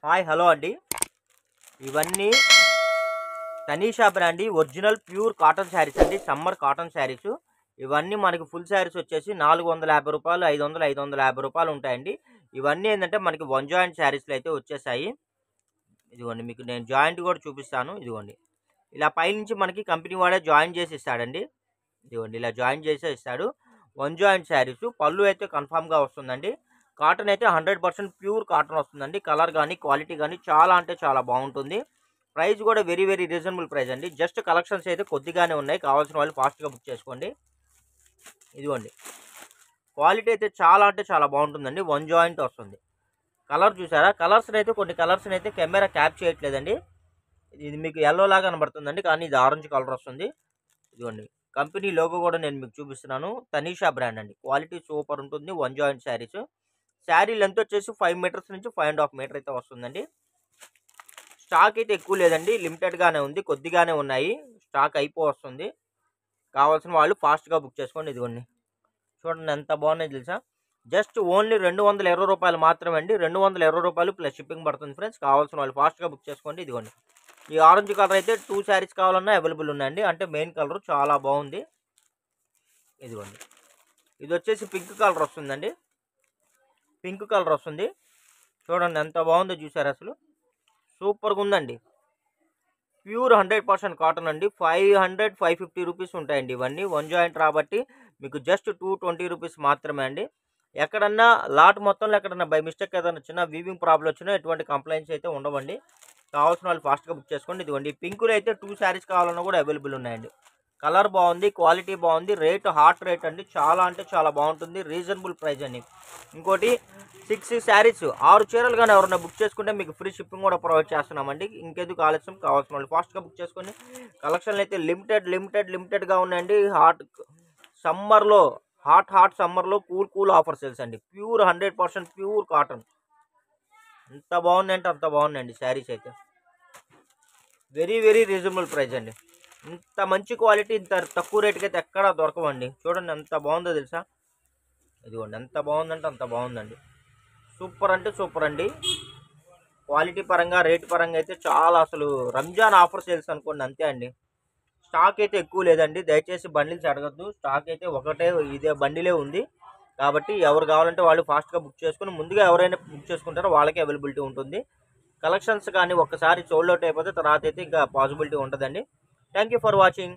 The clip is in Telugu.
హాయ్ హలో అండి. ఇవన్నీ Tanisha brand original pure cotton saris అండి. Summer cotton saris. ఇవన్నీ మనకి ఫుల్ శారీస్ వచ్చేసి రూ. 450, 500, 550 రూపాయలు ఉంటాయండి. ఇవన్నీ ఏంటంటే మనకి వన్ జాయింట్ శారీస్లో అయితే వచ్చేసాయి. ఇదిగోండి, మీకు నేను జాయింట్ కూడా చూపిస్తాను. ఇదిగోండి, ఇలా పైనుంచి మనకి కంపెనీ వాడే జాయిన్ చేసి ఇస్తాడండి. ఇదిగోండి, ఇలా జాయిన్ చేసే ఇస్తాడు. One joint saris. పళ్ళు అయితే కన్ఫామ్గా వస్తుందండి. కాటన్ అయితే 100% ప్యూర్ కాటన్ వస్తుందండి. కలర్ కానీ క్వాలిటీ కానీ చాలా అంటే చాలా బాగుంటుంది. ప్రైస్ కూడా వెరీ వెరీ రీజనబుల్ ప్రైస్ అండి. జస్ట్ కలెక్షన్స్ అయితే కొద్దిగానే ఉన్నాయి. కావాల్సిన వాళ్ళు ఫాస్ట్గా బుక్ చేసుకోండి. ఇదిగోండి, క్వాలిటీ అయితే చాలా అంటే చాలా బాగుంటుందండి. వన్ జాయింట్ వస్తుంది. కలర్ చూసారా? కలర్స్ని అయితే కొన్ని కలర్స్ని అయితే కెమెరా క్యాప్ చేయట్లేదండి. ఇది మీకు ఎల్లో లాగా కనబడుతుందండి, కానీ ఇది ఆరెంజ్ కలర్ వస్తుంది. ఇదిగోండి, కంపెనీ లోగో కూడా నేను మీకు చూపిస్తున్నాను. తనీషా బ్రాండ్ అండి. క్వాలిటీ సూపర్ ఉంటుంది. One joint saris. Sari length వచ్చేసి 5 మీటర్స్ నుంచి 5.5 మీటర్ అయితే వస్తుందండి. స్టాక్ అయితే ఎక్కువ లేదండి, లిమిటెడ్గానే ఉంది. కొద్దిగానే ఉన్నాయి. స్టాక్ వస్తుంది. కావాల్సిన వాళ్ళు ఫాస్ట్గా బుక్ చేసుకోండి. ఇదిగోండి, చూడండి ఎంత బాగున్నాయి తెలుసా. జస్ట్ ఓన్లీ రూ. 220 మాత్రమే అండి. రూ. 220 ప్లస్ షిప్పింగ్ పడుతుంది ఫ్రెండ్స్. కావాల్సిన వాళ్ళు ఫాస్ట్గా బుక్ చేసుకోండి. ఇదిగోండి, ఈ ఆరెంజ్ కలర్ అయితే 2 శారీస్ కావాలన్నా అవైలబుల్ ఉన్నాయండి. అంటే మెయిన్ కలర్ చాలా బాగుంది. ఇదిగోండి, ఇది వచ్చేసి పింక్ కలర్ వస్తుందండి. పింక్ కలర్ వస్తుంది. చూడండి ఎంత బాగుందో చూసారు. అసలు సూపర్గా ఉందండి. ప్యూర్ 100% కాటన్ అండి. 500, 550 రూపీస్ ఉంటాయండి ఇవన్నీ. వన్ జాయింట్ రాబట్టి మీకు జస్ట్ 220 రూపీస్ మాత్రమే అండి. ఎక్కడన్నా లాట్ మొత్తంలో ఎక్కడన్నా బై మిస్టేక్ ఏదైనా చిన్న వీవింగ్ ప్రాబ్లం వచ్చినా ఎటువంటి కంప్లైంట్స్ అయితే ఉండవండి. కావాల్సిన వాళ్ళు ఫాస్ట్గా బుక్ చేసుకోండి. ఇదిగోండి, పింకులు అయితే 2 శారీస్ కావాలన్నా కూడా అవైలబుల్ ఉన్నాయండి. కలర్ బాగుంది, క్వాలిటీ బాగుంది, రేట్ హాట్ రేట్ అండి. చాలా అంటే చాలా బాగుంటుంది. రీజనబుల్ ప్రైస్ అండి. ఇంకోటి 6 శారీస్ 6 చీరలు కానీ ఎవరైనా బుక్ చేసుకుంటే మీకు ఫ్రీ షిప్పింగ్ కూడా ప్రొవైడ్ చేస్తున్నామండి. ఇంకెందుకు ఆలస్యం, కావాల్సిన వాళ్ళు ఫాస్ట్గా బుక్ చేసుకొని. కలెక్షన్లు అయితే లిమిటెడ్గా ఉన్నాయండి. సమ్మర్లో హాట్ సమ్మర్లో కూల్ ఆఫర్ సేల్స్ అండి. Pure 100% pure cotton. ఎంత బాగుంది అంటే అంత బాగుందండి శారీస్ అయితే. వెరీ వెరీ రీజనబుల్ ప్రైస్ అండి. ఇంత మంచి క్వాలిటీ ఇంత తక్కువ రేటుకి అయితే ఎక్కడా దొరకవండి. చూడండి ఎంత బాగుందో తెలుసా. ఇదిగోండి, ఎంత బాగుందంటే అంత బాగుందండి. సూపర్ అంటే సూపర్ అండి. క్వాలిటీ పరంగా రేట్ పరంగా అయితే చాలా, అసలు రంజాన్ ఆఫర్ సేల్స్ అనుకోండి, అంతే అండి. స్టాక్ అయితే ఎక్కువ లేదండి. దయచేసి బండిల్స్ అడగద్దు. స్టాక్ అయితే ఇదే బండిలే ఉంది. కాబట్టి ఎవరు కావాలంటే వాళ్ళు ఫాస్ట్గా బుక్ చేసుకుని, ముందుగా ఎవరైనా బుక్ చేసుకుంటారో వాళ్ళకి అవైలబిలిటీ ఉంటుంది. కలెక్షన్స్ కానీ ఒక్కసారి సోల్డ్ అవుట్ అయిపోతే తర్వాత అయితే ఇంకా పాసిబిలిటీ ఉంటుందండి. Thank you for watching.